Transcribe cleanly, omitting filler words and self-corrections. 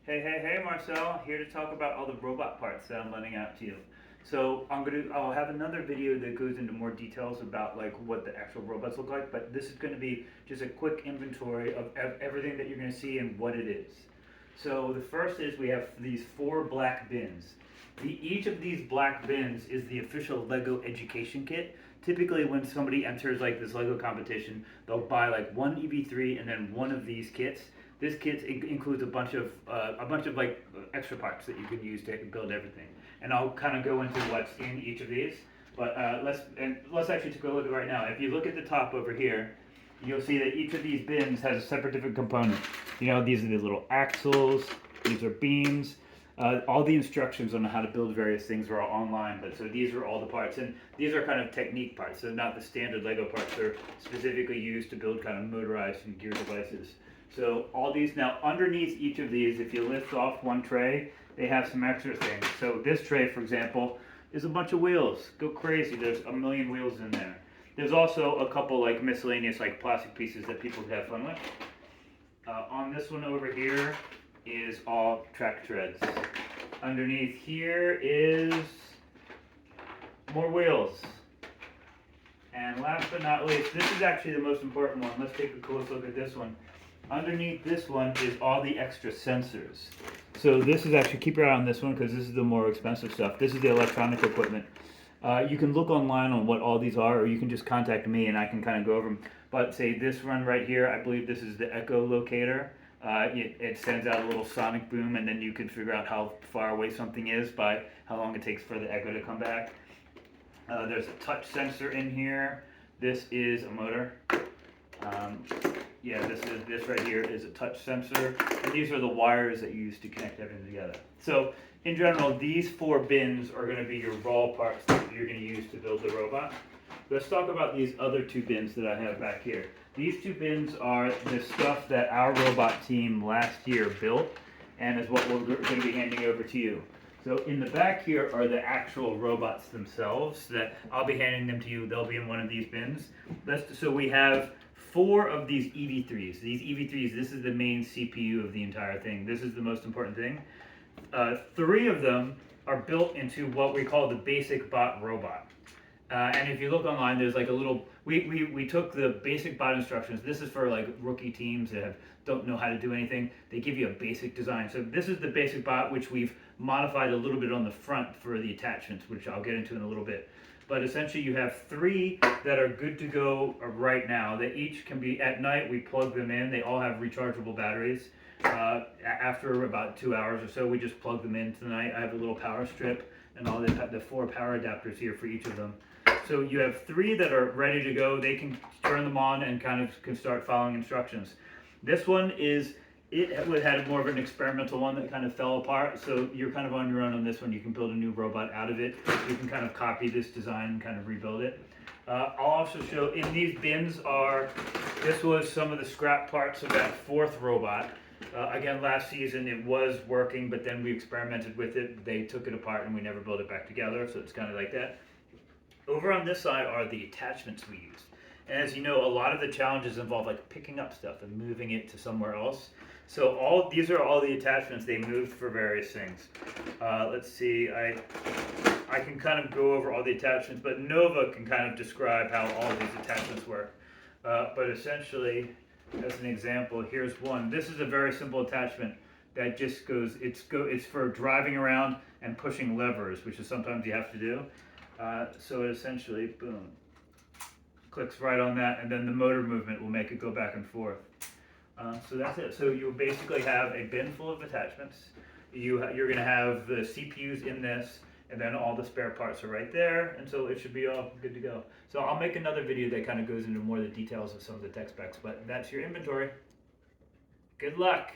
Hey, Marcel, here to talk about all the robot parts that I'm lending out to you. So I'll have another video that goes into more details about like what the actual robots look like, but this is going to be just a quick inventory of everything that you're going to see and what it is. So the first is we have these 4 black bins. Each of these black bins is the official Lego education kit. Typically when somebody enters like this Lego competition, they'll buy like one EV3 and then one of these kits. This kit includes a bunch of like extra parts that you can use to build everything. And I'll kind of go into what's in each of these. But let's actually take a look at it right now. If you look at the top over here, you'll see that each of these bins has a separate different component. You know, these are the little axles, these are beams. All the instructions on how to build various things are all online, but so these are all the parts, and these are kind of technique parts, so not the standard Lego parts. They're specifically used to build kind of motorized and gear devices. So all these, now underneath each of these, if you lift off one tray, they have some extra things. So this tray, for example, is a bunch of wheels. Go crazy, there's a million wheels in there. There's also a couple like miscellaneous like plastic pieces that people could have fun with. On this one over here is all track treads. Underneath here is more wheels. And last but not least, this is actually the most important one. Let's take a close look at this one. Underneath this one is all the extra sensors. So this is actually, keep your eye on this one because this is the more expensive stuff. This is the electronic equipment. You can look online on what all these are, or you can just contact me and I can kind of go over them. But say this one right here, I believe this is the echolocator. It sends out a little sonic boom, and then you can figure out how far away something is by how long it takes for the echo to come back. There's a touch sensor in here. This is a motor. This right here is a touch sensor, and these are the wires that you use to connect everything together. So in general, these 4 bins are going to be your raw parts that you're going to use to build the robot. Let's talk about these other 2 bins that I have back here. These 2 bins are the stuff that our robot team last year built, and is what we're going to be handing over to you. So in the back here are the actual robots themselves that I'll be handing them to you. They'll be in one of these bins. So we have 4 of these EV3s. These EV3s, this is the main CPU of the entire thing. This is the most important thing. 3 of them are built into what we call the basic bot robot. And if you look online, there's like a little, we took the basic bot instructions. This is for like rookie teams that don't know how to do anything. They give you a basic design. So this is the basic bot, which we've modified a little bit on the front for the attachments, which I'll get into in a little bit. But essentially you have 3 that are good to go right now. They each can be, at night we plug them in. They all have rechargeable batteries. After about 2 hours or so, we just plug them in tonight. I have a little power strip and all the 4 power adapters here for each of them. So you have 3 that are ready to go. They can turn them on and kind of can start following instructions. This one had more of an experimental one that kind of fell apart. So you're kind of on your own on this one. You can build a new robot out of it. You can kind of copy this design and kind of rebuild it. I'll also show in these bins this was some of the scrap parts of that 4th robot. Again, last season it was working, but then we experimented with it. They took it apart and we never built it back together. So it's kind of like that. Over on this side are the attachments we used. And as you know, a lot of the challenges involve like picking up stuff and moving it to somewhere else. So these are all the attachments they moved for various things. Let's see, I can kind of go over all the attachments, but Nova can kind of describe how all of these attachments work. But essentially, as an example, here's one. This is a very simple attachment that just goes, it's for driving around and pushing levers, which is sometimes you have to do. So it essentially, boom, clicks right on that, and then the motor movement will make it go back and forth. So that's it. So you basically have a bin full of attachments. You're going to have the CPUs in this, and then all the spare parts are right there, and so it should be all good to go. So I'll make another video that kind of goes into more of the details of some of the tech specs, but that's your inventory. Good luck!